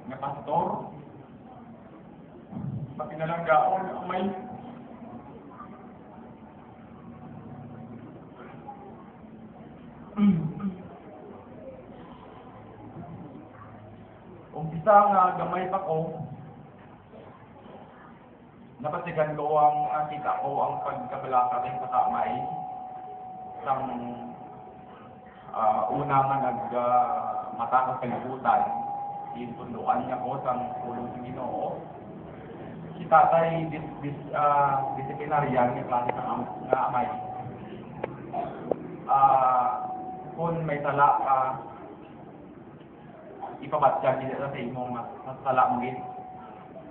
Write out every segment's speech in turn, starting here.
nga pastor, pati na lang gaon ang may umpisa nga gamay pa ko, napasigan ko ang kita ko ang pagkabalaka rin sa kamay ng una nga mata sa kalibutan, itunduan niya ko sa pulong ng Ginoo. Si tatay disiplinaryan ng klase ng amay. Kung may sala ka, ipabatya nila sa imong sala mo gid.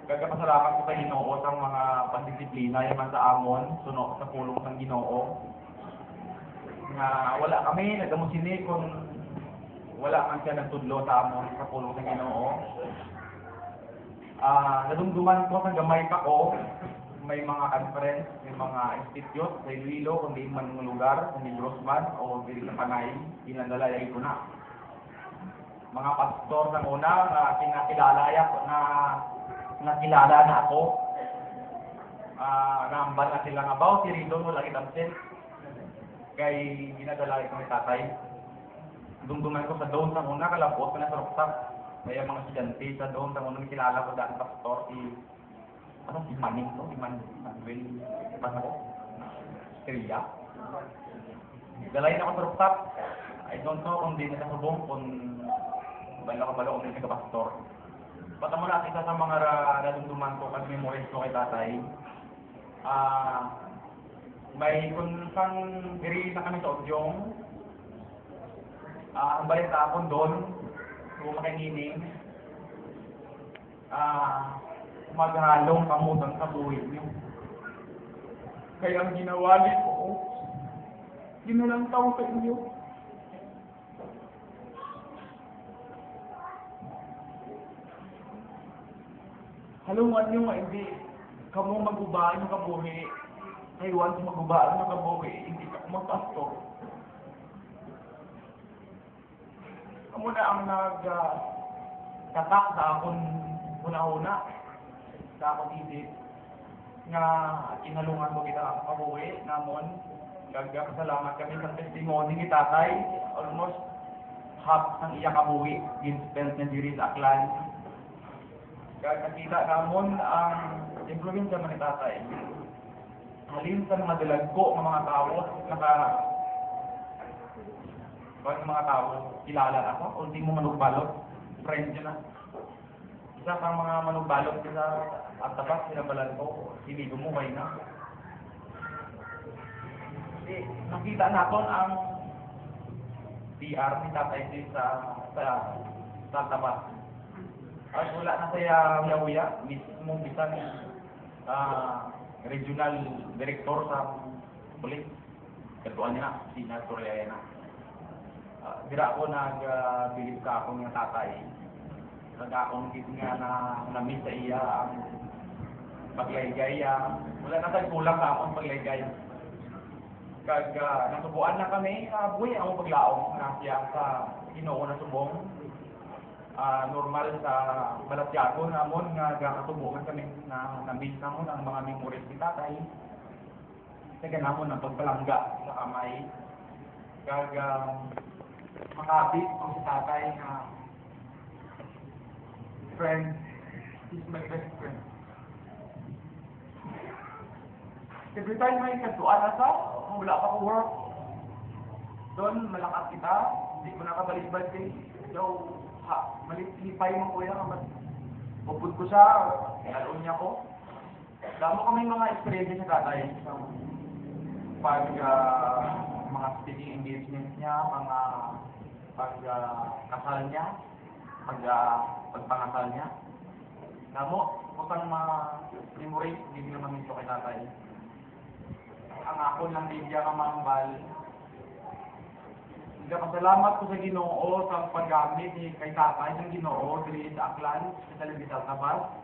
Kagapasalamat ko sa Ginoo sa mga pandisiplina yaman sa amon, sunod sa pulong ng Ginoo. Nga wala kami nagamusini kung wala man siya nagtudlo sa amon sa pulong ng Ginoo. Nadumduman ko sa gamay pa ko, may mga conference, may mga institute sa Iloilo, kung di man ng lugar, kung di Grossman o di sa Panay, pinadala ito na. Mga pastor ng una na nakilala na ako, naamban na sila nga baw, si Ridon, wala kitamsin, kay ginadala ito ni tatay. Dumduman ko sa doon sa una, kalapot ko na sa ruksak. Kaya mga estudyante sa doon, sa unang kilala ko daan pastor, si Maning to, si Manuel, paano ko? Kriya. Dalayin ako sa rooftop. I don't know kung di na nasubong, kung bala kung di ka pastor. Bata mo na, isa sa mga nadumduman ko, pag memories ko kay tatay, may kung saan diri na kami sa Odyong, ang balita ako doon, kung makikinig, maghalong kamutang sa buhay niyo. Kaya ang ginawa ko, ginalang tao sa inyo. Halungan niyo nga, hindi kamo magubaan yung kabuhi. Kaya once magubaan yung kabuhi, hindi ka magpastor. Kamu na ang nagkatak sa akong una-una, sa akong isip, nga inalungan ko kita ang kabuhi, namon, kagkasalamat kami sa testimony ni tatay, almost half ng iya kabuhi, in-spent na diri sa Aklan. Kagkakita namon ang influensya man ni tatay. Halin sa mga dalagko ng mga tao, pag mga tao, kilala ako, o hindi mo manugbalot, friend yun na. Isa pang mga manugbalot sila at tapat, sinabalan ko, hindi gumuhay na. Nakita natin ang PR ni tatay sa tapat. At wala na saya uya-uya, mismo bisan regional director sa pulis. Katuan niya, si Natorya na. Dira ako nag-bilib ka akong nga tatay. Nag-akong nga na-miss sa iya ang paglaygay. Wala na tayo kulang ka akong paglaygay. Nasubuan na kami, buhay ang paglaong na siya sa Ginoo na subong. Normal sa Balatyago namon nga gakatubukan kami na na-miss namon ang mga memories ni tatay. Kaya namon ang pagpalangga sa kamay. Makapit ko si tatay na friend, he's my best friend. Every time may kasuan na sa, wala pa ko work, doon malakas kita, hindi ko nakabalik-balik kay daw, malipay mo kuya, pupud ko siya, nalun niya ko. Damo kami mga experience sa tatay, pag mga speaking engagement niya, mga pagkasal niya, pagpangasal niya. Namo, kusang mga memories, hindi naman ito kay tatay. Ang ako lang din niya kamambal. Nagpasalamat ko sa Ginoo sa paggamit ni kay tatay ng Ginoo diri sa Aklan, sa Talibisal Tabas.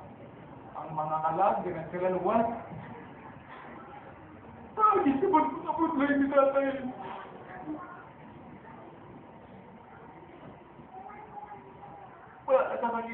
Ang mga kalag, nagkalaluwas. Gisipon ko sa pudlay ni tatay. Wala na